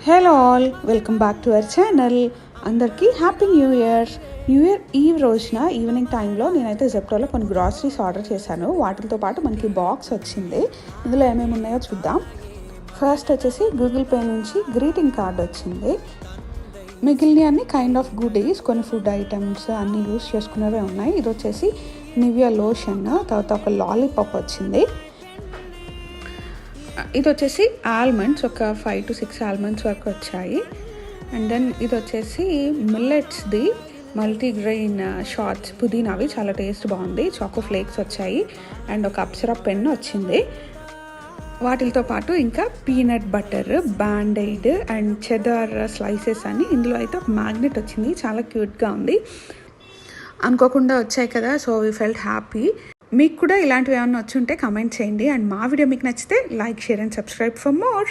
Hello all, welcome back to our channel. అందరికీ happy new year ఈవ్ రోజున evening టైంలో నేనైతే జెప్టోలో కొన్ని గ్రాసరీస్ ఆర్డర్ చేశాను. వాటితో పాటు మనకి బాక్స్ వచ్చింది. ఇందులో ఏమేమి ఉన్నాయో చూద్దాం. ఫస్ట్ వచ్చేసి గూగుల్ పే నుంచి గ్రీటింగ్ కార్డ్ వచ్చింది. మిగిలిన అన్ని కైండ్ ఆఫ్ గుడీస్, కొన్ని ఫుడ్ ఐటమ్స్ అన్నీ యూస్ చేసుకునేవే ఉన్నాయి. ఇది వచ్చేసి నివియా లోషన్, తర్వాత ఒక లాలీపాప్ వచ్చింది. ఇది వచ్చేసి ఆల్మండ్స్, ఒక 5 to 6 ఆల్మండ్స్ వరకు వచ్చాయి. అండ్ దెన్ ఇది వచ్చేసి మిల్లెట్స్ది మల్టీగ్రెయిన్ షార్ట్స్ పుదీనావి, చాలా టేస్ట్ బాగుంది. చాకో ఫ్లేక్స్ వచ్చాయి అండ్ ఒక అప్సరా పెన్ వచ్చింది. వాటితో పాటు ఇంకా peanut butter, band aid and cheddar slices అని. ఇందులో అయితే ఒక మ్యాగ్నెట్ వచ్చింది, చాలా క్యూట్గా ఉంది. అనుకోకుండా వచ్చాయి కదా, సో వీ ఫెల్ట్ హ్యాపీ. మీకు కూడా ఇలాంటివి ఏమైనా వచ్చి ఉంటే కమెంట్ చేయండి. అండ్ మా వీడియో మీకు నచ్చితే like, share and subscribe for more.